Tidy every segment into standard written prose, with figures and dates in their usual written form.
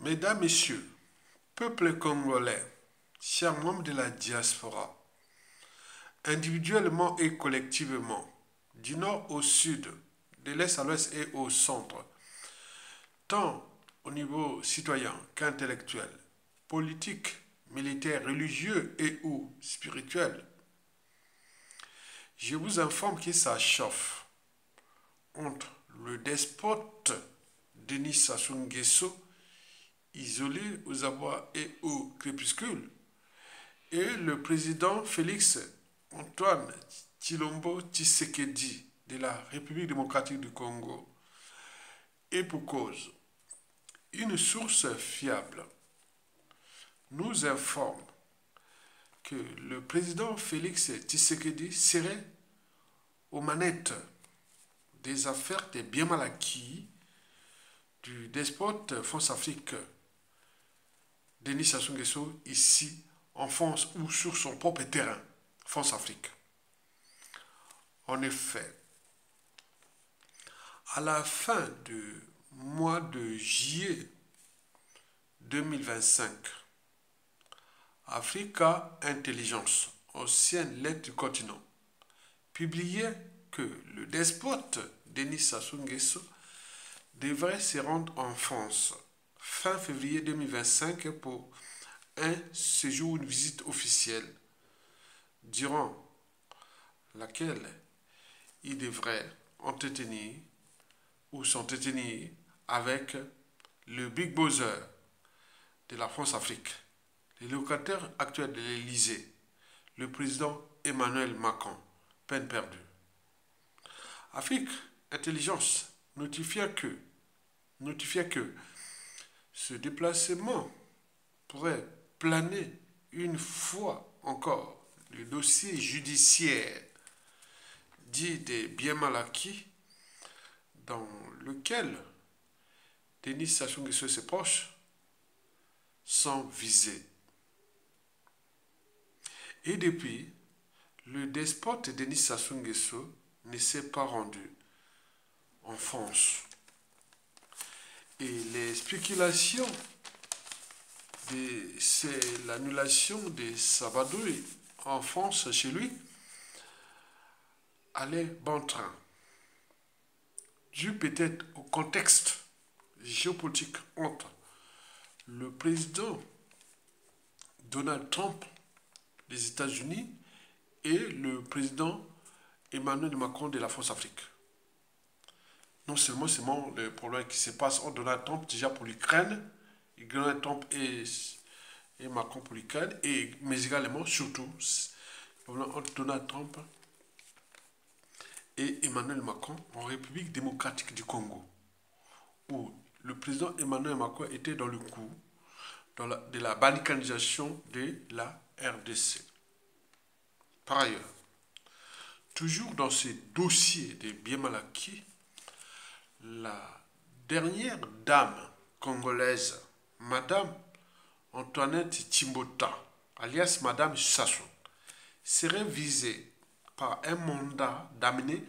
Mesdames, Messieurs, peuple congolais, chers membres de la diaspora, individuellement et collectivement, du nord au sud, de l'est à l'ouest et au centre, tant au niveau citoyen qu'intellectuel, politique, militaire, religieux et ou spirituel, je vous informe que ça chauffe entre le despote Denis Sassou Nguesso, isolé aux abois et au crépuscule, et le président Félix Antoine Tshilombo Tshisekedi de la République démocratique du Congo. Et pour cause, une source fiable nous informe que le président Félix Tshisekedi serait aux manettes des affaires des biens mal acquis du despote France-Afrique Denis Sassou Nguesso ici en France ou sur son propre terrain, France-Afrique. En effet, à la fin du mois de juillet 2025, Africa Intelligence, ancienne lettre du continent, publiait que le despote Denis Sassou Nguesso devrait se rendre en France fin février 2025 pour un séjour, une visite officielle, durant laquelle il devrait entretenir ou s'entretenir avec le Big Brother de la France-Afrique, le locataire actuel de l'Élysée, le président Emmanuel Macron, peine perdue. Afrique Intelligence notifia que ce déplacement pourrait planer une fois encore le dossier judiciaire dit des biens mal acquis dans lequel Denis Sassou Nguesso et ses proches sont visés. Et depuis, le despote Denis Sassou Nguesso ne s'est pas rendu en France. Et les spéculations, c'est l'annulation des Sabadouilles en France chez lui, allait bon train. Dû peut-être au contexte géopolitique entre le président Donald Trump des États-Unis et le président Emmanuel Macron de la France-Afrique. Non seulement c'est le problème qui se passe entre Donald Trump déjà pour l'Ukraine, et Donald Trump et Macron pour l'Ukraine, mais également, surtout, le problème entre Donald Trump et Emmanuel Macron en République démocratique du Congo, où le président Emmanuel Macron était dans le coup de la balkanisation de la RDC. Par ailleurs, toujours dans ces dossiers des biens mal acquis, la dernière dame congolaise, Madame Antoinette Tshimbotta, alias Madame Sassou, serait visée par un mandat d'amener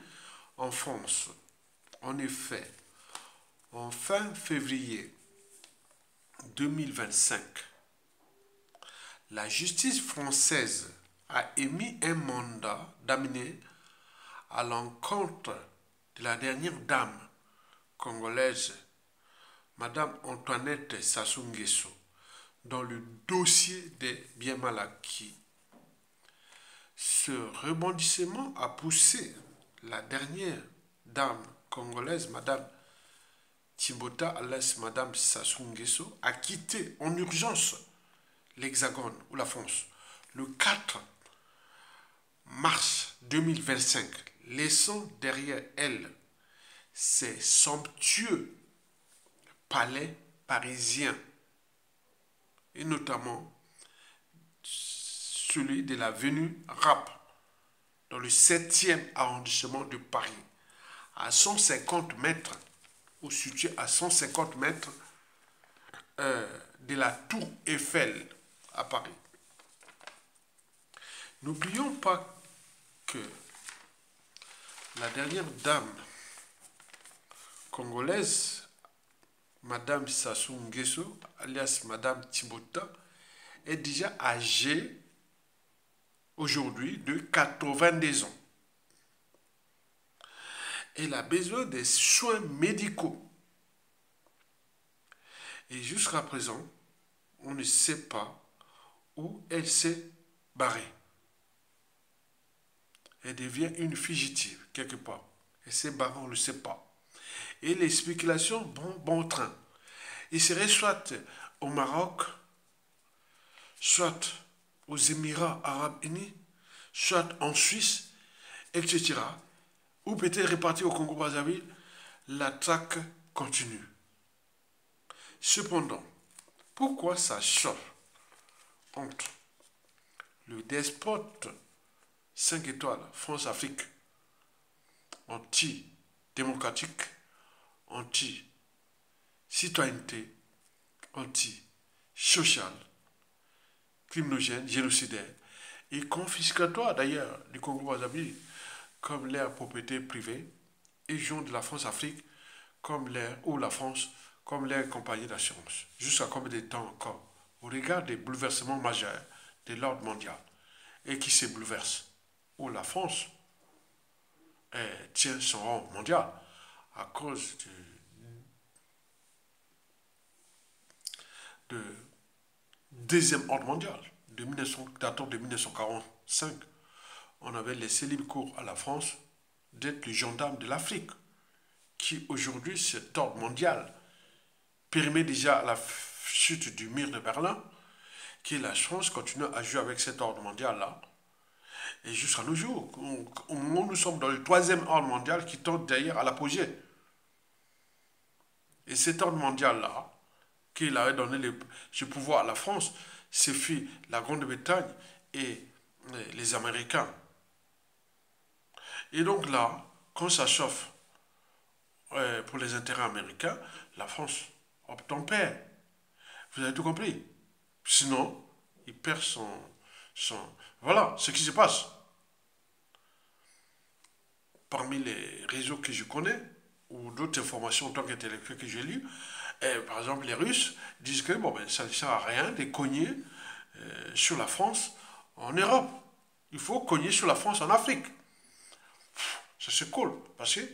en France. En effet, en fin février 2025, la justice française a émis un mandat d'amener à l'encontre de la dernière dame congolaise, Madame Antoinette Sassou Nguesso, dans le dossier des biens mal acquis. Ce rebondissement a poussé la dernière dame congolaise, Madame Tshimbotta, alias Madame Sassou Nguesso, a quitté en urgence l'Hexagone ou la France le 4 mars 2025, laissant derrière elle ces somptueux palais parisiens, et notamment celui de l'avenue Rapp, dans le 7e arrondissement de Paris, à 150 mètres, ou situé à 150 mètres de la tour Eiffel à Paris. N'oublions pas que la dernière dame congolaise Madame Sassou Nguesso, alias Madame Timbota, est déjà âgée aujourd'hui de 82 ans. Elle a besoin des soins médicaux. Et jusqu'à présent, on ne sait pas où elle s'est barrée. Elle devient une fugitive quelque part. Elle s'est barrée, on ne le sait pas. Et les spéculations vont bon train. Il serait soit au Maroc, soit aux Émirats arabes unis, soit en Suisse, etc. Ou peut-être répartis au Congo-Brazzaville. La traque continue. Cependant, pourquoi ça chauffe entre le despote 5 étoiles France-Afrique, anti-démocratique, anti-citoyenneté, anti-social, criminogène, génocidaire et confiscatoire d'ailleurs du Congo-Brazzaville comme l'air propriété privée et joint de la France-Afrique comme l'air ou la France comme l'air compagnie d'assurance. Jusqu'à combien de temps encore au regard des bouleversements majeurs de l'ordre mondial et qui se bouleverse où la France tient son rang mondial à cause de deuxième ordre mondial datant de 1945. On avait laissé libre cours à la France d'être le gendarme de l'Afrique, qui aujourd'hui, cet ordre mondial, permet déjà à la chute du mur de Berlin, que la France continue à jouer avec cet ordre mondial-là. Et jusqu'à nos jours, au moment où nous sommes dans le troisième ordre mondial qui tente d'ailleurs à l'apogée. Et cet ordre mondial-là, qu'il avait donné ce pouvoir à la France, c'est fait la Grande-Bretagne et les Américains. Et donc là, quand ça chauffe pour les intérêts américains, la France opte en paix. Vous avez tout compris. Sinon, il perd son... Voilà ce qui se passe. Parmi les réseaux que je connais, ou d'autres informations en tant qu'intellectuel que j'ai lues, par exemple, les Russes disent que bon, ben, ça ne sert à rien de cogner sur la France en Europe. Il faut cogner sur la France en Afrique. Ça c'est cool, parce que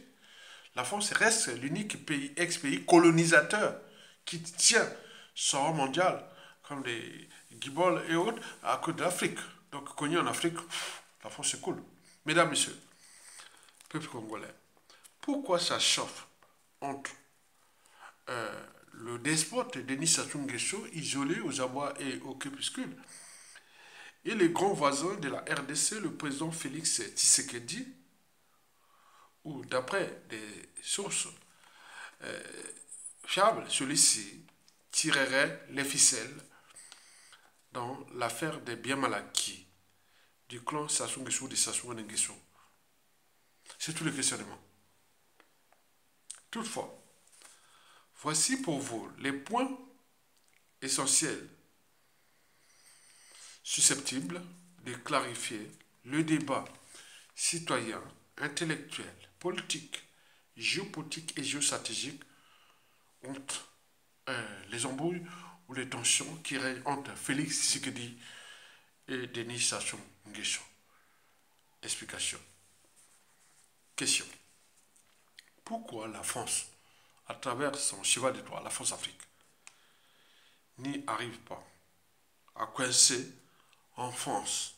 la France reste l'unique pays, ex-pays colonisateur qui tient son rang mondial, comme les Guiboles et autres, à côté de l'Afrique. Donc, cogner en Afrique, la France c'est cool. Mesdames, Messieurs, peuple congolais, pourquoi ça chauffe entre le despote Denis Sassou Nguesso, isolé aux abois et au crépuscule, et les grands voisins de la RDC, le président Félix Tshisekedi, où d'après des sources fiables, celui-ci tirerait les ficelles dans l'affaire des biens mal acquis du clan Sassou Nguesso de Sassou Nguesso. C'est tout le questionnement. Toutefois, voici pour vous les points essentiels susceptibles de clarifier le débat citoyen, intellectuel, politique, géopolitique et géostratégique entre les embrouilles ou les tensions qui règnent entre Félix Tshisekedi et Denis Sassou Nguesso. Explication. Question. Pourquoi la France, à travers son cheval d'étoile, la France-Afrique, n'y arrive pas à coincer en France?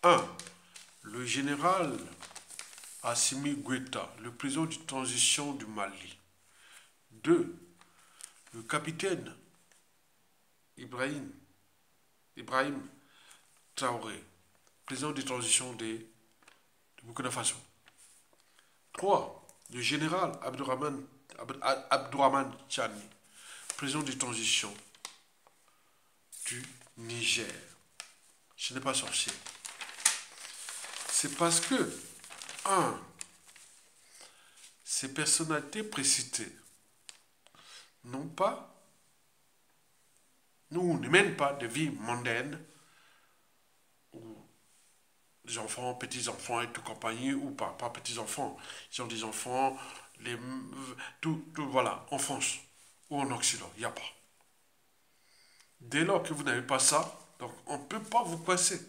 1. Le général Assimi Goïta, le président de transition du Mali. 2. Le capitaine Ibrahim Traoré, président de transition de Burkina Faso. 3. Le général Abdourahmane Tchani, président de transition du Niger. Ce n'est pas sorcier. C'est parce que, 1. Ces personnalités précitées n'ont pas, nous ne mènent pas de vie mondaine où les enfants, petits-enfants et tout compagnie, ou pas petits-enfants, ils ont des enfants, tout, voilà, en France. ou en Occident. Il n'y a pas. Dès lors que vous n'avez pas ça, donc on ne peut pas vous coincer.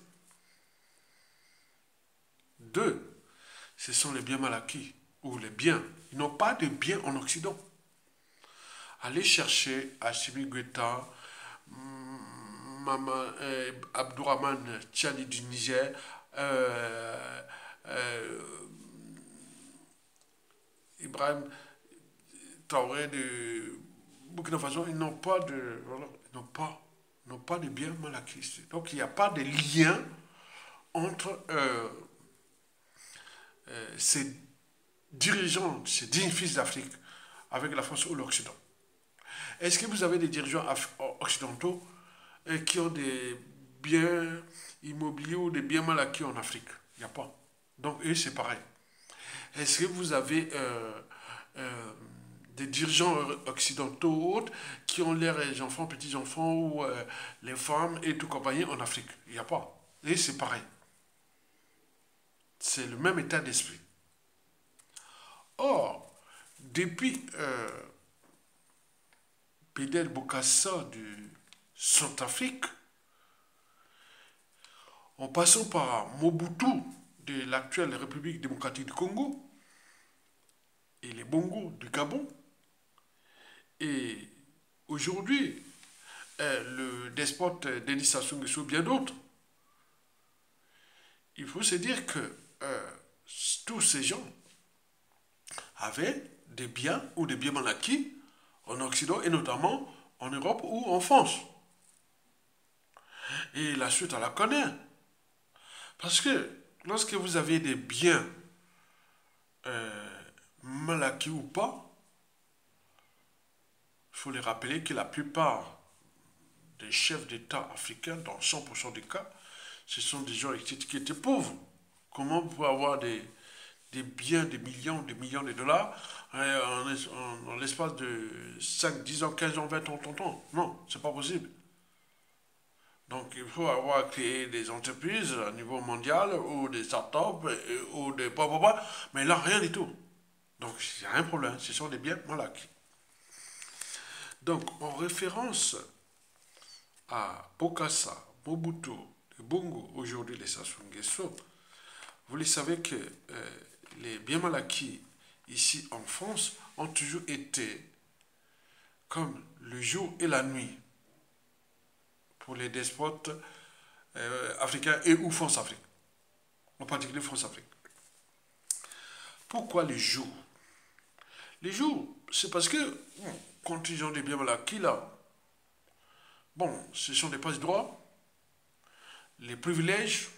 Deux, ce sont les biens mal acquis, ou les biens. Ils n'ont pas de biens en Occident. Allez chercher Hachimi Guetta, Abdourahman Tchani du Niger, euh, Ibrahim Traoré de Burkina Faso, ils n'ont pas de, voilà, ils n'ont pas de biens mal acquis. Donc il n'y a pas de lien entre ces dirigeants, ces dignes fils d'Afrique avec la France ou l'Occident. Est-ce que vous avez des dirigeants occidentaux qui ont des biens immobiliers ou des biens mal acquis en Afrique? Il n'y a pas. Donc, eux, c'est pareil. Est-ce que vous avez des dirigeants occidentaux ou autres qui ont leurs enfants, petits-enfants ou les femmes et tout compagnie en Afrique? Il n'y a pas. Et c'est pareil. C'est le même état d'esprit. Or, depuis Fidel Bokassa du Centrafrique, en passant par Mobutu de l'actuelle République démocratique du Congo et les Bongo du Gabon, et aujourd'hui le despote Denis Sassou Nguesso, bien d'autres, il faut se dire que tous ces gens avaient des biens ou des biens mal acquis en Occident et notamment en Europe ou en France. Et la suite, on la connaît. Parce que lorsque vous avez des biens mal acquis ou pas, il faut les rappeler que la plupart des chefs d'État africains, dans 100% des cas, ce sont des gens qui étaient pauvres. Comment vous pouvez avoir des biens, des millions de dollars en l'espace de 5, 10 ans, 15 ans, 20 ans, 30 ans? Non, c'est pas possible. Donc il faut avoir créé des entreprises à niveau mondial ou des startups ou des blablabla, mais là rien du tout. Donc il n'y a un problème, ce sont des biens mal acquis. Donc en référence à Bokassa, Mobutu, les Bongo, aujourd'hui les Sassou Nguesso, vous le savez que les biens mal acquis ici en France ont toujours été comme le jour et la nuit pour les despotes africains et ou France-Afrique, en particulier France-Afrique. Pourquoi les jours? Les jours, c'est parce que quand ils ont des biens mal acquis là, bon, ce sont des passe-droits, les privilèges,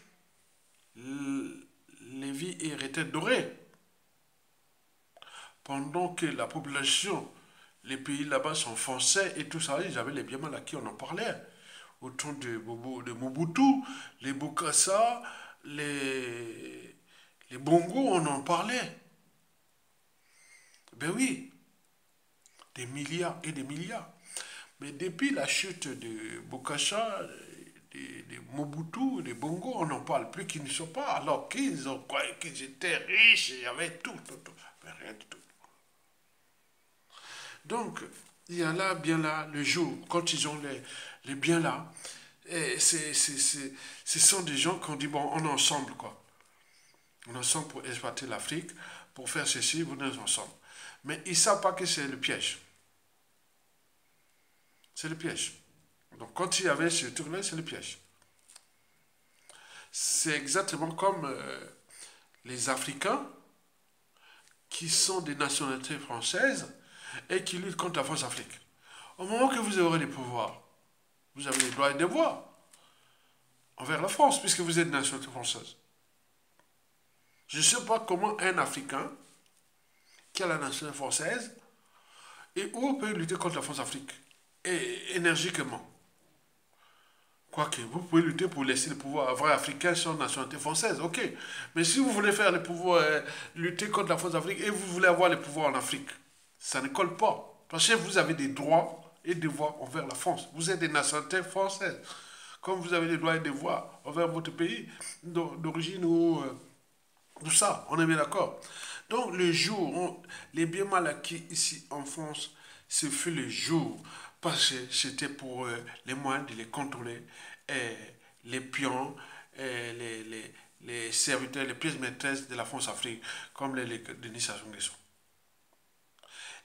les vies et retraites dorées. Pendant que la population, les pays là-bas s'enfonçaient et tout ça, ils avaient les biens mal acquis, on en parlait. Autour de Mobutu, les Bokassa, les Bongo, on en parlait. Ben oui, des milliards et des milliards. Mais depuis la chute de Bokassa, des Mobutu, des Bongo, on n'en parle plus qu'ils ne sont pas, alors qu'ils ont croyé qu'ils étaient riches, il y avait tout. Mais rien du tout. Donc, il y a là, bien là, le jour, quand ils ont les biens là, et ce sont des gens qui ont dit, bon, on est ensemble, quoi. On est ensemble pour exploiter l'Afrique, pour faire ceci, vous êtes ensemble. Mais ils ne savent pas que c'est le piège. C'est le piège. Donc, quand il y avait ce truc-là, c'est le piège. C'est exactement comme les Africains qui sont des nationalités françaises et qui luttent contre la France-Afrique. Au moment que vous aurez les pouvoirs, vous avez les droits et devoirs envers la France, puisque vous êtes une nationalité française. Je ne sais pas comment un Africain qui a la nationalité française et où peut lutter contre la France-Afrique et énergiquement. Quoique, vous pouvez lutter pour laisser le pouvoir à vrai africain sans nationalité française, ok. Mais si vous voulez faire le pouvoir, lutter contre la France-Afrique et vous voulez avoir le pouvoir en Afrique, ça ne colle pas. Parce que vous avez des droits et devoirs envers la France. Vous êtes des nationalités françaises. Comme vous avez des droits et devoirs envers votre pays d'origine ou tout ça, on est bien d'accord. Donc le jour où les biens mal acquis ici en France, ce fut le jour, parce que c'était pour les moyens de les contrôler, et les pions, et les serviteurs, les pièces maîtresses de la France-Afrique, comme les Denis Sassou Nguesso.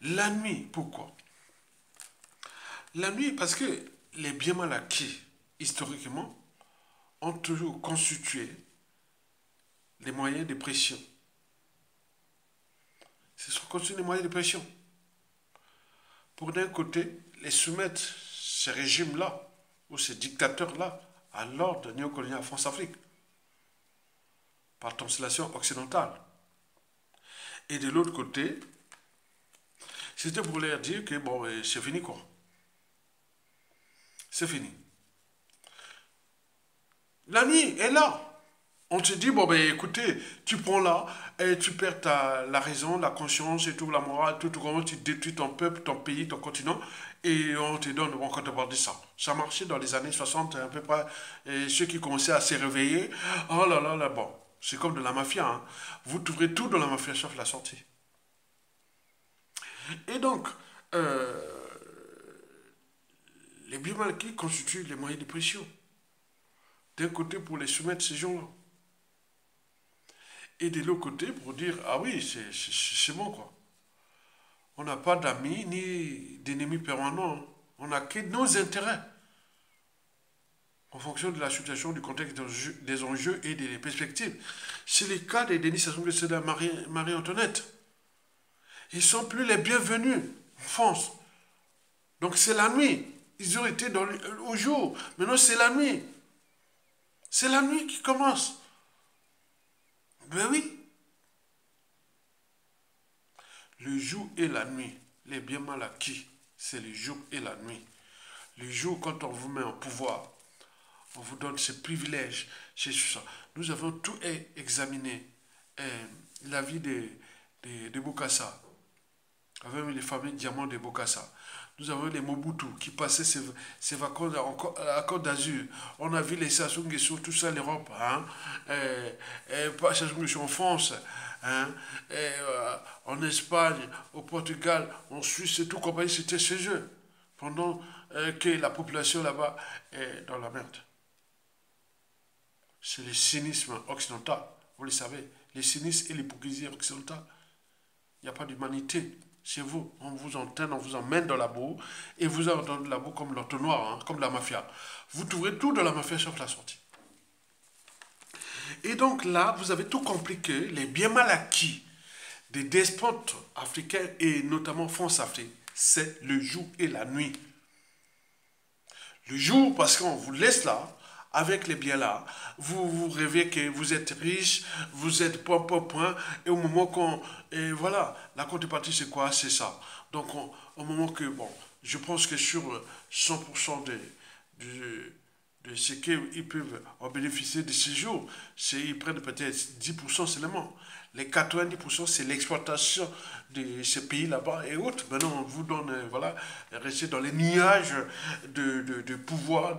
La nuit, pourquoi? La nuit, parce que les biens mal acquis, historiquement, ont toujours constitué les moyens de pression. Ce sont constitués les moyens de pression. Pour d'un côté, les soumettre ces régimes-là, ou ces dictateurs-là, à l'ordre néocolonial France-Afrique, par translation occidentale. Et de l'autre côté, c'était pour leur dire que bon, c'est fini quoi. C'est fini. La nuit est là. On te dit, bon ben écoutez, tu prends là, et tu perds la raison, la conscience et tout, la morale, tout comment tu détruis ton peuple, ton pays, ton continent, et on te donne en contrepartie ça. Ça marchait dans les années 60 à peu près, et ceux qui commençaient à se réveiller, oh là là là, bon, c'est comme de la mafia, hein. Vous trouverez tout dans la mafia sauf la sortie. Et donc, les biomarqués constituent les moyens de pression. D'un côté pour les soumettre ces gens-là. Et de l'autre côté pour dire, ah oui, c'est bon quoi. On n'a pas d'amis ni d'ennemis permanents. On n'a que nos intérêts. En fonction de la situation, du contexte des enjeux et des perspectives. C'est le cas des Denis Sassou Nguesso et de Marie-Antoinette. Ils ne sont plus les bienvenus en France. Donc c'est la nuit. Ils ont été au jour. Maintenant c'est la nuit. C'est la nuit qui commence. Ben oui. Le jour et la nuit, les biens mal acquis, c'est le jour et la nuit. Le jour, quand on vous met en pouvoir, on vous donne ces privilèges, c'est ça. Nous avons tout examiné. La vie de Bokassa, avec les fameux diamants de Bokassa. Nous avons les Mobutu qui passaient ses vacances à Côte d'Azur. On a vu les Sassou Nguesso, tout ça, l'Europe. Hein? Pas Sassou Nguesso en France. Hein? En Espagne, au Portugal, en Suisse, et tout compagnie, c'était chez eux. Pendant que la population là-bas est dans la merde. C'est le cynisme occidental. Vous le savez. Le cynisme et l'hypocrisie occidentale. Il n'y a pas d'humanité. C'est vous. On vous entraîne, on vous emmène dans la boue et vous en dans la boue comme l'entonnoir, hein, comme la mafia. Vous trouverez tout dans la mafia sauf la sortie. Et donc là, vous avez tout compris que les biens mal acquis des despotes africains et notamment France-Afrique, c'est le jour et la nuit. Le jour, parce qu'on vous laisse là, avec les biens là, vous rêvez que vous êtes riche, vous êtes point, et au moment qu'on... Et voilà, la contrepartie c'est quoi? C'est ça. Donc au moment que, bon, je pense que sur 100% de ce qu'ils peuvent en bénéficier de ces jours, ils prennent peut-être 10% seulement. Les 90%, c'est l'exploitation de ces pays là-bas et autres. Maintenant, on vous donne, voilà, rester dans les nuages de pouvoir,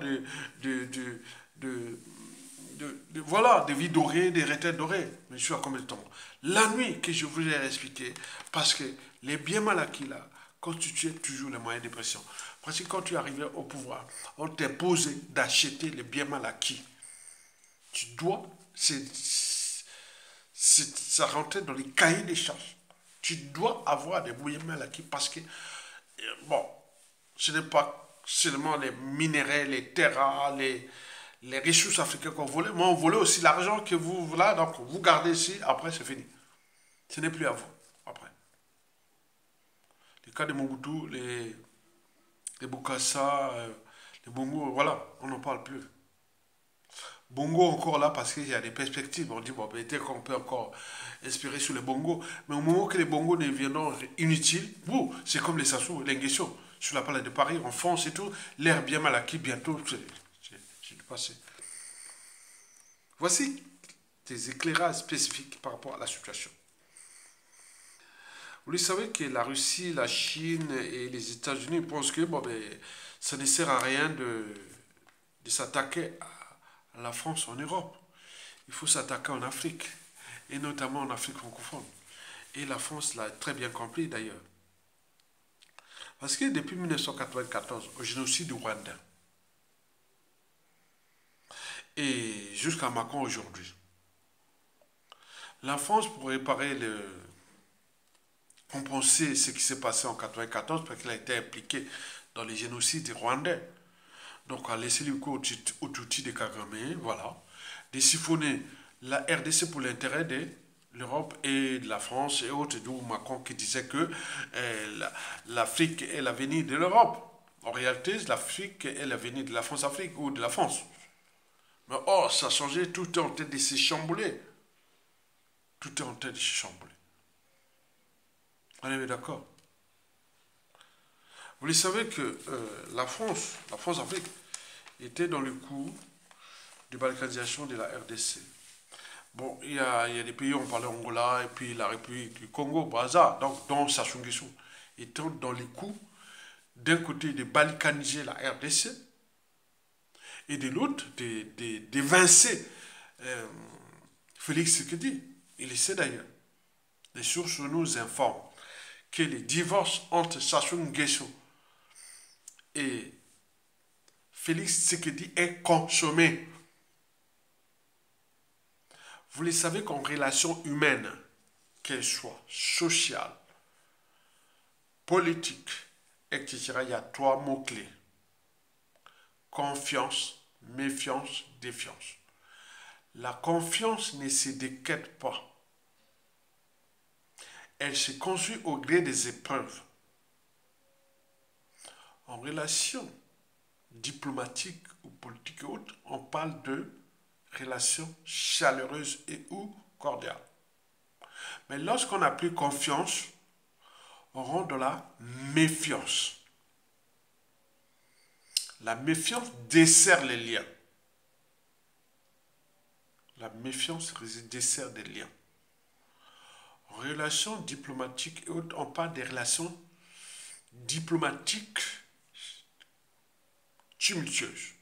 voilà, des vies dorées, des retraites dorées. Mais je suis à combien de temps? La nuit que je vous ai expliqué, parce que les biens mal acquis là constituaient toujours les moyens de pression. Parce que quand tu arrivais au pouvoir, on t'imposait d'acheter les biens mal acquis. Tu dois, ça rentrait dans les cahiers des charges. Tu dois avoir des biens mal acquis parce que, bon, ce n'est pas seulement les minéraux, les terres rares, les ressources africaines qu'on volait, mais on volait aussi l'argent que vous, voilà, donc vous gardez ici, après c'est fini. Ce n'est plus à vous, après. Les cas de Mobutu, les Bokassa, les Bongo, voilà, on n'en parle plus. Bongo encore là parce qu'il y a des perspectives. On dit, bon, peut-être qu'on peut encore espérer sur les Bongo. Mais au moment que les Bongo deviendront inutiles, c'est comme les Sassou, les Nguesso, sur la place de Paris, en France et tout, l'air bien mal acquis, bientôt, c'est du passé. Voici des éclairages spécifiques par rapport à la situation. Vous le savez que la Russie, la Chine et les États-Unis pensent que bon, ben, ça ne sert à rien de s'attaquer à la France en Europe. Il faut s'attaquer en Afrique, et notamment en Afrique francophone. Et la France l'a très bien compris d'ailleurs. Parce que depuis 1994, au génocide du Rwanda, et jusqu'à Macron aujourd'hui, la France, pour réparer compenser ce qui s'est passé en 1994, parce qu'elle a été impliquée dans les génocides rwandais, donc a laissé le coup au Tutsi de Kagame, voilà, de siphonner la RDC pour l'intérêt de l'Europe et de la France et autres, d'où Macron qui disait que l'Afrique est l'avenir de l'Europe. En réalité, l'Afrique est l'avenir de la France-Afrique ou de la France. Mais or, ça a changé, tout est en train de se chambouler. Tout est en train de se chambouler. On est d'accord. Vous savez que la France-Afrique, était dans le coup de balkanisation de la RDC. Bon, il y a des pays, on parlait Angola, et puis la République du Congo, Brazza, donc dont Sassou Nguesso, étant dans les coups, d'un côté de balkaniser la RDC, et de l'autre d'évincer Félix Tshisekedi. Il le sait d'ailleurs. Les sources nous informent que le divorce entre Sassou Nguesso et Félix Tshisekedi est consommé. Vous le savez qu'en relation humaine, qu'elle soit sociale, politique, etc., il y a trois mots-clés. Confiance, méfiance, défiance. La confiance ne se déquête pas. Elle se construit au gré des épreuves. En relation diplomatique ou politique et autres, on parle de relations chaleureuses et ou cordiales. Mais lorsqu'on n'a plus confiance, on rentre dans la méfiance. La méfiance dessert les liens. La méfiance dessert des liens. En relations diplomatiques et autres, on parle des relations diplomatiques tumultueuses.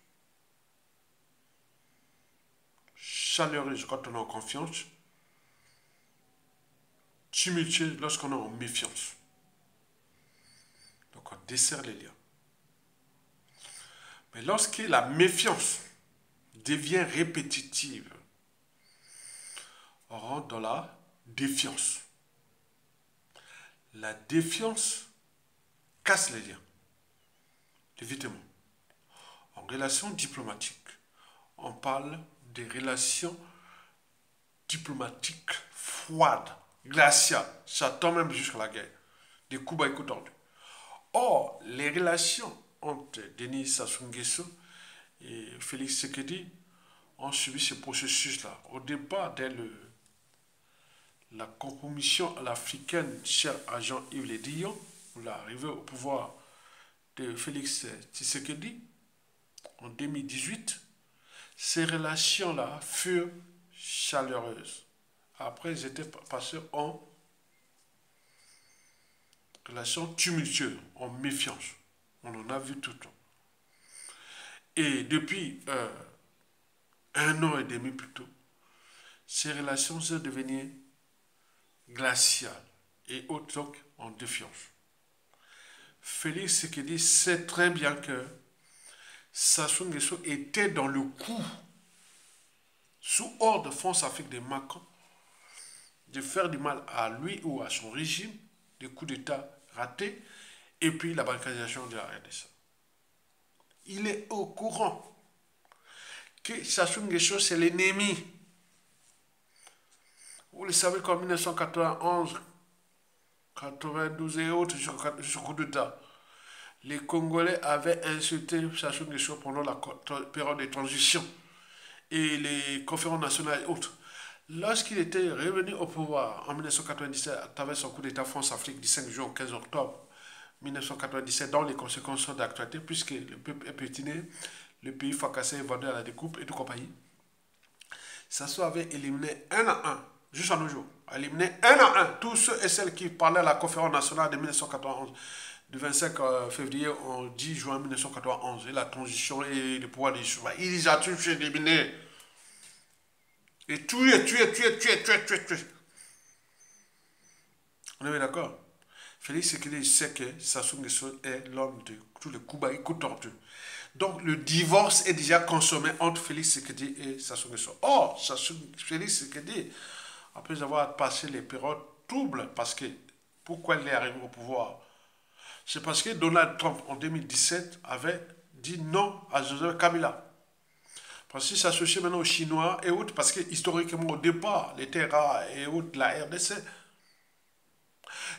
Chaleureuse quand on est en confiance, tumultueuse lorsqu'on est en méfiance. Donc on dessert les liens. Mais lorsque la méfiance devient répétitive, on rentre dans la défiance. La défiance casse les liens, évidemment. En relation diplomatique, on parle des relations diplomatiques froides, glaciales. Ça tend même jusqu'à la guerre. Des coups bas et coups tordus. Or, les relations entre Denis Sassou Nguesso et Félix Tshisekedi ont suivi ce processus-là. Au départ, dès la compromission à l'africaine, cher agent Yves Le Drian, ou l'arrivée au pouvoir de Félix Tshisekedi en 2018, ces relations-là furent chaleureuses. Après, ils étaient passés en relations tumultueuses, en méfiance. On en a vu tout le temps. Et depuis un an et demi plus tôt, ces relations sont devenues glaciales et hautes, donc en défiance. Félix Tshisekedi sait très bien que Sassou Nguesso était dans le coup, sous ordre de France-Afrique de Macron, de faire du mal à lui ou à son régime, des coups d'État ratés, et puis la balkanisation de la RDC. Il est au courant que Sassou Nguesso, c'est l'ennemi. Vous le savez qu'en 1991, 92 et autres, jusqu'au coup d'État, les Congolais avaient insulté Sassou Nguesso pendant la période de transition et les conférences nationales et autres. Lorsqu'il était revenu au pouvoir en 1997 à travers son coup d'État France-Afrique du 5 juin au 15 octobre 1997, dont les conséquences sont d'actualité puisque le peuple est pétiné, le pays fracassé et vendu à la découpe et tout compagnie, Sassou avait éliminé un à un, juste à nos jours, éliminé un à un tous ceux et celles qui parlaient à la conférence nationale de 1991, du 25 février au 10 juin 1991, et la transition et le pouvoir des Chouva. Il les a tous éliminés. Et tué. On est d'accord. Félix Sekedi sait que Sassou Nguesso est l'homme de tous les coups bas et coups tordus. Donc le divorce est déjà consommé entre Félix Sekedi et Sassou Nguesso. Or, Félix Sekedi, après avoir passé les périodes troubles, parce que pourquoi il est arrivé au pouvoir? C'est parce que Donald Trump, en 2017, avait dit non à Joseph Kabila. Parce qu'il s'associait maintenant aux Chinois et autres, parce que historiquement, au départ, les terres et autres de la RDC,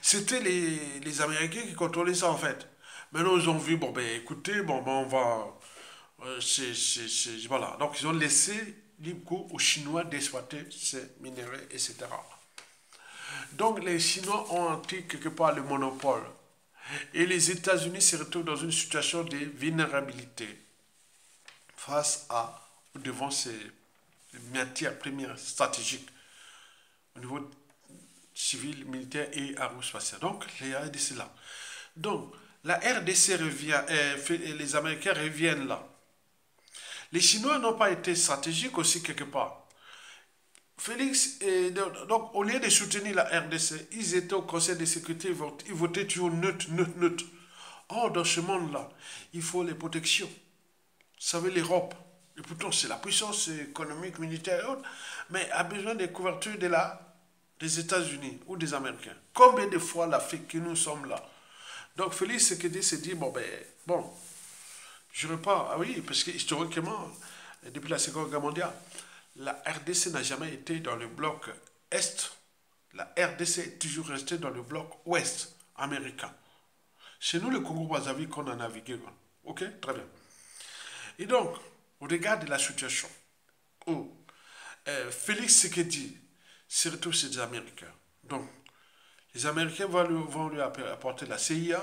c'était les Américains qui contrôlaient ça en fait. Maintenant, ils ont vu, bon ben écoutez, bon ben on va... voilà. Donc ils ont laissé libre cours aux Chinois d'exploiter ces minéraux, etc. Donc les Chinois ont pris quelque part le monopole. Et les États-Unis se retrouvent dans une situation de vulnérabilité face à, devant ces matières premières stratégiques au niveau civil, militaire et aérospatial. Donc, les RDC là. Donc, la RDC revient, les Américains reviennent là. Les Chinois n'ont pas été stratégiques aussi quelque part. Félix, donc au lieu de soutenir la RDC, ils étaient au Conseil de sécurité, ils votaient toujours neutre, neutre, neutre. Or, dans ce monde-là, il faut les protections. Vous savez, l'Europe, et pourtant c'est la puissance économique, militaire et autres, mais a besoin des couvertures des États-Unis ou des Américains. Combien de fois l'Afrique que nous sommes là? Donc Félix Sekedi s'est dit, bon, je repars. Ah oui, parce que historiquement, depuis la Seconde Guerre mondiale, la RDC n'a jamais été dans le bloc Est. La RDC est toujours restée dans le bloc Ouest américain. Chez nous, le Congo-Brazzaville, qu'on a navigué. Ok, très bien. Et donc, au regard de la situation où Félix Sekedi se retrouve chez les Américains, donc les Américains vont lui apporter la CIA,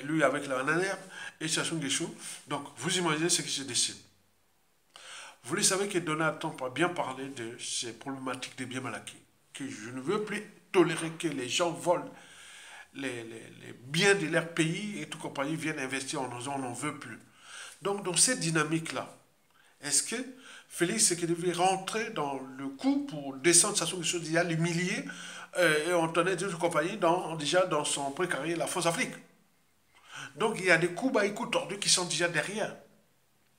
lui avec la NANEP et Sassou Nguesso. Donc, vous imaginez ce qui se décide. Vous le savez que Donald Trump a bien parlé de ces problématiques de biens mal acquis, que je ne veux plus tolérer que les gens volent les biens de leur pays et tout compagnie viennent investir en nous, on n'en veut plus. Donc, dans cette dynamique-là, est-ce que Félix Sekedi devait rentrer dans le coup pour descendre Sassou Nguesso, déjà l'humilier et on tenait toute compagnie déjà dans son précaré, la France-Afrique. Donc, il y a des coups bas et coups tordus qui sont déjà derrière.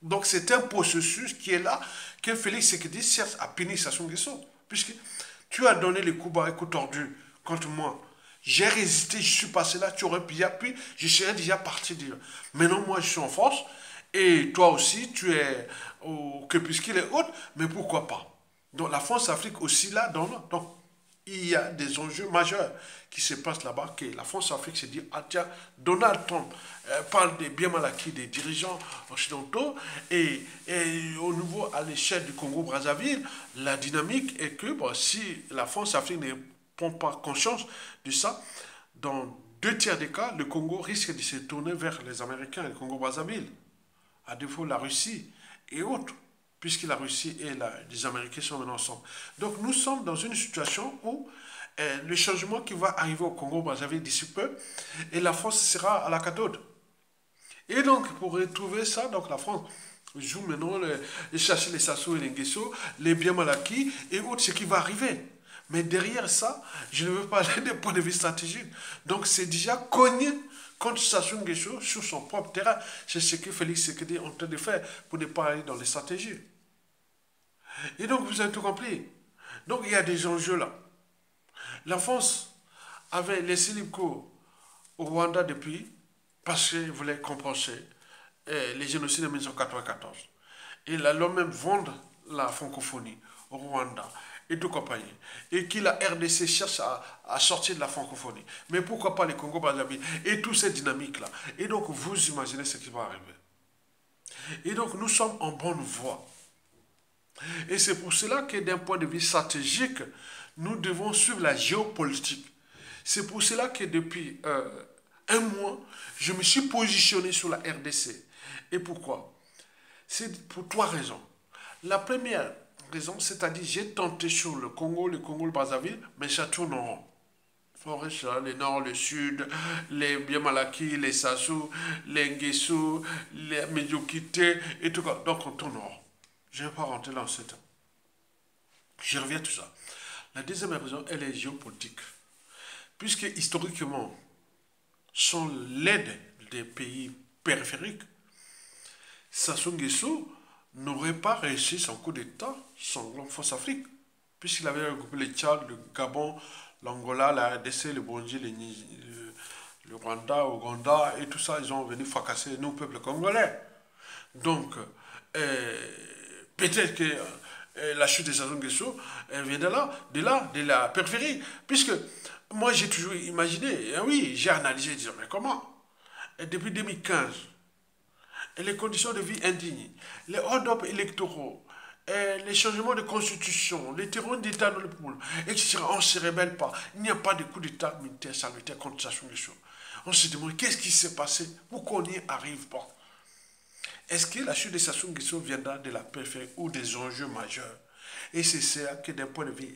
Donc, c'est un processus qui est là, que Félix Sekedi cherche à punir Sassou Nguesso. Puisque tu as donné les coups bas et coups tordus contre moi. J'ai résisté, je suis passé là, tu aurais pu, puis je serais déjà parti dire. Maintenant, moi, je suis en force, et toi aussi, tu es au crépuscule et autres, mais pourquoi pas? Donc, la France-Afrique aussi là, donc, il y a des enjeux majeurs qui se passent là-bas, que la France-Afrique s'est dit, ah tiens, Donald Trump parle des biens mal acquis des dirigeants occidentaux, et au niveau, à l'échelle du Congo-Brazzaville, la dynamique est que si la France-Afrique ne prend pas conscience de ça, dans 2 tiers des cas, le Congo risque de se tourner vers les Américains, le Congo-Brazzaville, à défaut la Russie et autres, puisque la Russie et les Américains sont maintenant ensemble. Donc nous sommes dans une situation où le changement qui va arriver au Congo-Brazzaville d'ici peu, et la France sera à la cathode. Et donc pour retrouver ça, donc la France joue maintenant chercher les Sassou et les Nguesso, les biens mal acquis et autres, ce qui va arriver. Mais derrière ça, je ne veux pas aller d'un point de vue stratégique. Donc c'est déjà cogné contre Sassou Nguesso sur son propre terrain. C'est ce que Félix Sekedi est en train de faire pour ne pas aller dans les stratégies. Et donc vous avez tout compris. Donc il y a des enjeux là. La France avait laissé libre cours au Rwanda depuis parce qu'il voulait compenser les génocides de 1994. Et il allait même vendre la francophonie au Rwanda et tout compagnie. Et que la RDC cherche à sortir de la francophonie. Mais pourquoi pas les Congo-Brazzaville et toute cette dynamique-là. Et donc, vous imaginez ce qui va arriver. Et donc, nous sommes en bonne voie. Et c'est pour cela que d'un point de vue stratégique, nous devons suivre la géopolitique. C'est pour cela que depuis un mois, je me suis positionné sur la RDC. Et pourquoi? C'est pour 3 raisons. La première raison, c'est-à-dire j'ai tenté sur le Congo-Brazzaville, mais ça tourne en rond. Le nord, le sud, les Biamalaki, les Sassou, les Nguesso, les Médiokité et tout ça. Donc on tourne en rond. Je ne vais pas rentrer dans ce temps. Je reviens à tout ça. La deuxième raison, elle est géopolitique. Puisque historiquement, sans l'aide des pays périphériques, Sassou Nguesso n'aurait pas réussi son coup d'État sans Force Afrique, puisqu'il avait regroupé le Tchad, le Gabon, l'Angola, la RDC, le Burundi, le Rwanda, Ouganda, et tout ça, ils ont venu fracasser nos peuples congolais. Donc, peut-être que la chute de Sassou Nguesso vient de la périphérie. Puisque moi, j'ai toujours imaginé, oui, j'ai analysé, disons, mais comment? Et depuis 2015, et les conditions de vie indignes, les hold-up électoraux, et les changements de constitution, les terroristes d'État dans le pôle, etc. On ne se rebelle pas. Il n'y a pas de coup d'État militaire salutaire contre Sassou Nguesso. On se demande qu'est-ce qui s'est passé pour qu'on n'y arrive pas. Est-ce que la chute de Sassou Nguesso viendra de la périphérie ou des enjeux majeurs? Et c'est ça que d'un point de vue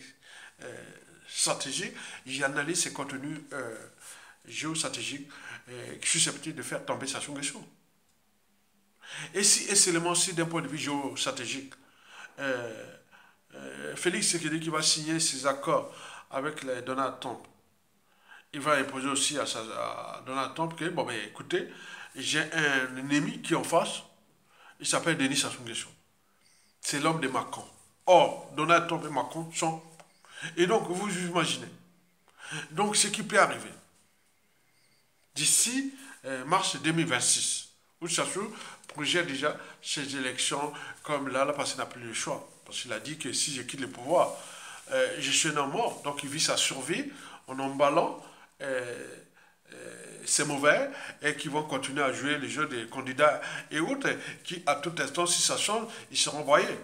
stratégique, j'analyse ces contenus géostratégiques qui sont susceptibles de faire tomber Sassou Nguesso. Et seulement si d'un point de vue géostratégique, Félix Tshisekedi qui va signer ses accords avec les Donald Trump, il va imposer aussi à Donald Trump que, bon, ben écoutez, j'ai un ennemi qui est en face, il s'appelle Denis Sassou Nguesso. C'est l'homme de Macron. Or, Donald Trump et Macron sont... Et donc, vous imaginez. Donc, ce qui peut arriver, d'ici mars 2026, où Sassou projette déjà ses élections comme là, parce qu'il n'a plus le choix. Parce qu'il a dit que si je quitte le pouvoir, je suis un homme mort. Donc, il vit sa survie en emballant c'est mauvais et qui vont continuer à jouer les jeux des candidats et autres qui, à tout instant, si ça change, ils seront envoyés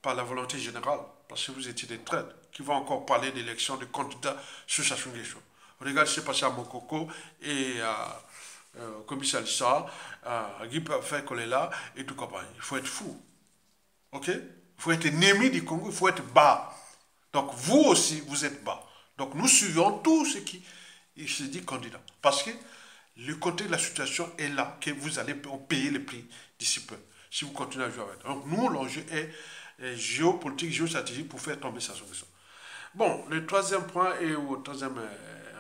par la volonté générale. Parce que vous étiez des traîtres qui vont encore parler d'élections de candidats sur Sassou Nguesso. Regardez ce qui s'est passé à Mokoko et à Komissa Lissa, à Guy Kolela et tout compagnie. Il faut être fou. Ok? Il faut être ennemi du Congo, il faut être bas. Donc vous aussi, vous êtes bas. Donc nous suivons tout ce qui se dit candidat. Parce que le côté de la situation est là, que vous allez payer le prix d'ici peu, si vous continuez à jouer avec. Donc nous, l'enjeu est géopolitique, géostratégique pour faire tomber Sassou Nguesso. Bon, le troisième point, et ou troisième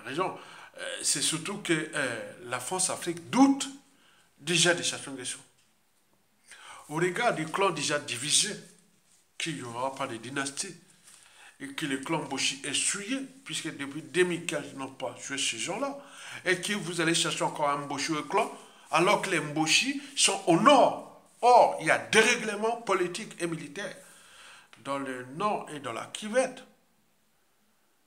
région, c'est surtout que la France-Afrique doute déjà de Sassou Nguesso. Au regard du clan déjà divisé, qu'il n'y aura pas de dynastie, et que le clan Mboshi est souillé, puisque depuis 2015, ils n'ont pas joué ces gens-là, et que vous allez chercher encore un Mboshi au clan, alors que les Mboshi sont au nord. Or, il y a dérèglement politique et militaire dans le nord et dans la Kivette.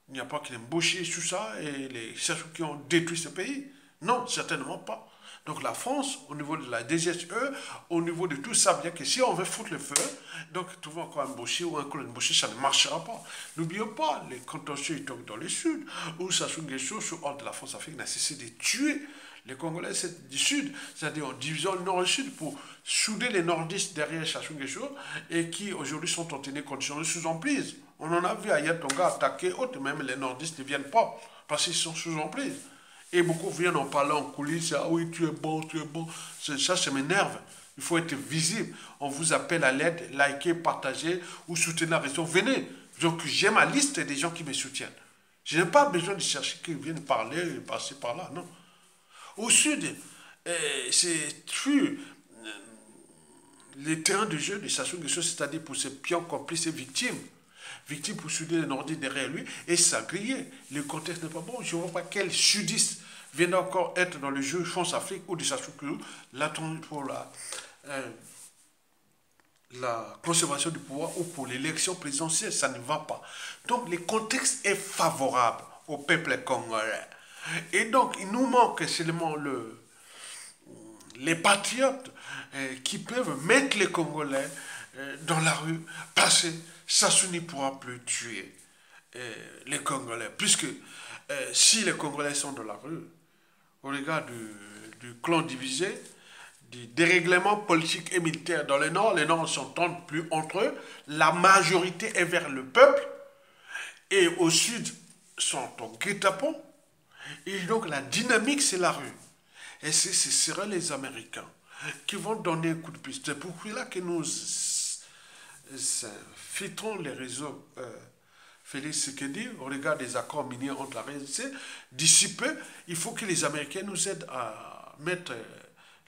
Il n'y a pas que les Mboshi sur ça et les Sassou qui ont détruit ce pays. Non, certainement pas. Donc la France, au niveau de la DGSE, au niveau de tout ça, bien que si on veut foutre le feu, donc trouver encore un Mboshi ou un clan Mboshi, ça ne marchera pas. N'oublions pas, les contentieux dans le sud, où Sassou Nguesso, sur ordre de la France-Afrique, n'a cessé de tuer les Congolais du sud, c'est-à-dire en divisant le nord et le sud pour souder les nordistes derrière Sassou Nguesso et qui aujourd'hui sont en tenue condition de sous-emprise. On en a vu à Yatonga attaquer, autres, même les nordistes ne viennent pas parce qu'ils sont sous emprise. Et beaucoup viennent en parlant en coulisses, ah oui, tu es bon, tu es bon. Ça m'énerve. Il faut être visible. On vous appelle à l'aide, likez, partagez ou soutenez la région. Venez. Donc j'ai ma liste des gens qui me soutiennent. Je n'ai pas besoin de chercher qui viennent parler, passer par là, non. Au sud, c'est les terrains de jeu de Sassou Nguesso, c'est-à-dire pour ses pions complices et victimes. Victime pour souder les nordistes derrière lui et s'agrier. Le contexte n'est pas bon. Je ne vois pas quel sudiste vient encore être dans le jeu France-Afrique ou de Sassou Nguesso, l'attendre pour la conservation du pouvoir ou pour l'élection présidentielle. Ça ne va pas. Donc le contexte est favorable au peuple congolais. Et donc il nous manque seulement les patriotes qui peuvent mettre les Congolais dans la rue parce que Sassou ne pourra plus tuer les Congolais. Puisque si les Congolais sont dans la rue, au regard du clan divisé, du dérèglement politique et militaire dans le Nord, les Nord ne s'entendent plus entre eux, la majorité est vers le peuple, et au Sud sont en guet-apens, et donc la dynamique c'est la rue. Et ce seraient les Américains qui vont donner un coup de piste. C'est pour cela que nous filtrons les réseaux Félix Tshisekedi, au regard des accords miniers entre la RDC, d'ici peu, il faut que les Américains nous aident à mettre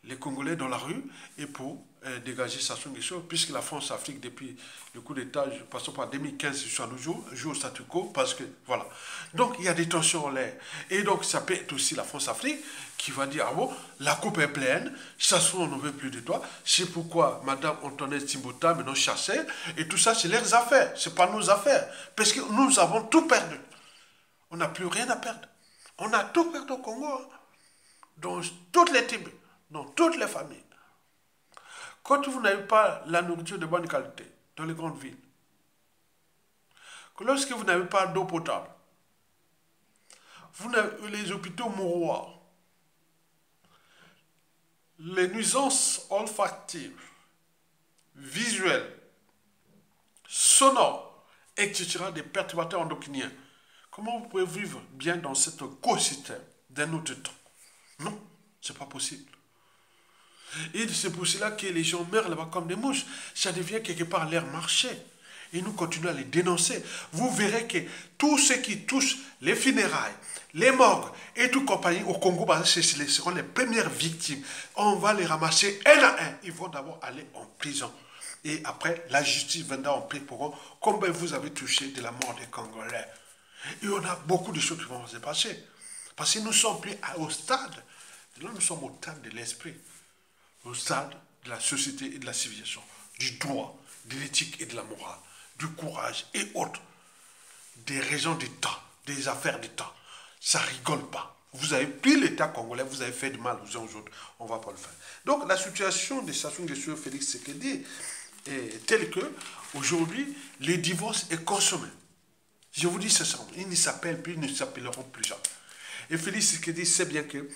les Congolais dans la rue et pour dégager Sassou Nguesso, puisque la France-Afrique, depuis le coup d'État, passons par 2015 jusqu'à nos jours, joue au statu quo, parce que, voilà. Donc, il y a des tensions en l'air. Et donc, ça peut être aussi la France-Afrique qui va dire, ah bon, la coupe est pleine, Sassou, on ne veut plus de toi, c'est pourquoi Madame Antoinette Timbota maintenant chassée, et tout ça, c'est leurs affaires, c'est pas nos affaires, parce que nous avons tout perdu. On n'a plus rien à perdre. On a tout perdu au Congo, hein, dans toutes les tribus, dans toutes les familles. Quand vous n'avez pas la nourriture de bonne qualité dans les grandes villes, que lorsque vous n'avez pas d'eau potable, vous n'avez les hôpitaux mouroirs, les nuisances olfactives, visuelles, sonores, etc., des perturbateurs endocriniens, comment vous pouvez vivre bien dans cet écosystème d'un autre temps? Non, c'est pas possible. Et c'est pour cela que les gens meurent là-bas comme des mouches. Ça devient quelque part leur marché. Et nous continuons à les dénoncer. Vous verrez que tous ceux qui touchent les funérailles, les morgues et toute compagnie au Congo, ce seront les premières victimes. On va les ramasser un à un. Ils vont d'abord aller en prison. Et après, la justice viendra en paix pour eux. Combien vous avez touché de la mort des Congolais? Et on a beaucoup de choses qui vont se passer. Parce que nous ne sommes plus au stade. Là, nous sommes au stade de l'esprit. Au stade de la société et de la civilisation, du droit, de l'éthique et de la morale, du courage et autres, des raisons d'État, des affaires d'État. Ça rigole pas. Vous avez pris l'État congolais, vous avez fait du mal aux uns aux autres, on ne va pas le faire. Donc la situation de Sassou Nguesso Félix Tshisekedi est telle que, aujourd'hui, le divorce est consommé. Je vous dis sincèrement, ils ne s'appellent plus, ils ne s'appelleront plus jamais. Et Félix Tshisekedi sait bien que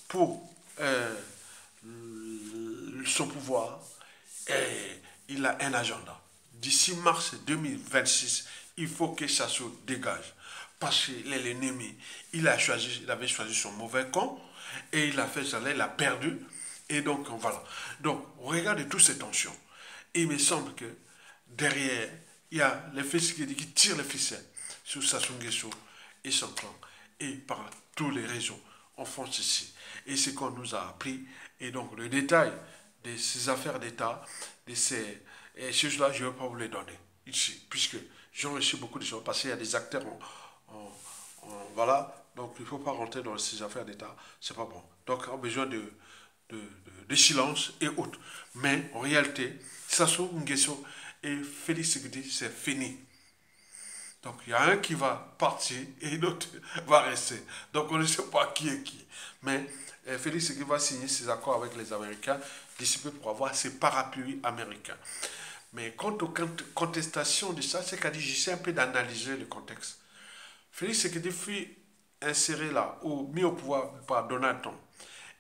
pour son pouvoir, il a un agenda. D'ici mars 2026, il faut que Sassou dégage. Parce qu'il est l'ennemi. Il avait choisi son mauvais camp et il a fait ça, il a perdu. Et donc, voilà. Donc, regardez toutes ces tensions. Et il me semble que derrière, il y a les fils qui tirent les ficelles sur Sassou Nguesso et son clan. Et par tous les réseaux, on fonce ici. Et c'est qu'on nous a appris. Et donc, le détail de ces affaires d'État, de ces choses-là, je ne vais pas vous les donner ici, puisque j'ai reçu beaucoup de choses, parce qu'il y a des acteurs voilà, donc il ne faut pas rentrer dans ces affaires d'État, c'est pas bon. Donc on a besoin de silence et autres. Mais en réalité, Sassou Nguesso et Félix Tshisekedi, c'est fini. Donc il y a un qui va partir et l'autre va rester. Donc on ne sait pas qui est qui. Mais Félix Tshisekedi va signer ses accords avec les Américains d'ici peu pour avoir ses parapluies américains. Mais quant aux contestations de ça, c'est qu'à dire, j'essaie un peu d'analyser le contexte. Félix Tshisekedi fut inséré là, ou mis au pouvoir par Donald Trump.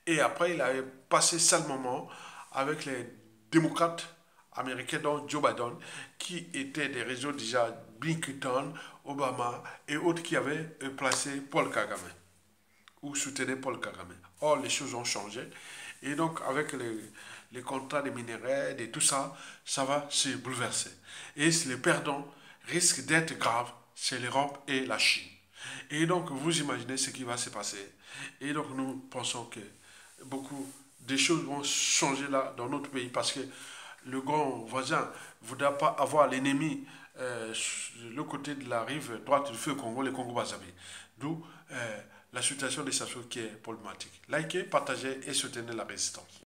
Et après, il avait passé ça le moment avec les démocrates américains, dont Joe Biden, qui étaient des réseaux déjà Bill Clinton, Obama et autres qui avaient placé Paul Kagame, ou soutenaient Paul Kagame. Or, les choses ont changé. Et donc, avec les contrats des minéraux et tout ça, ça va se bouleverser. Et les perdants risquent d'être graves, c'est l'Europe et la Chine. Et donc, vous imaginez ce qui va se passer. Et donc, nous pensons que beaucoup de choses vont changer là, dans notre pays, parce que le grand voisin ne voudra pas avoir l'ennemi le côté de la rive droite du feu Congo, le Congo-Brazzaville. D'où la situation des Sassou qui est problématique. Likez, partagez et soutenez la résistance.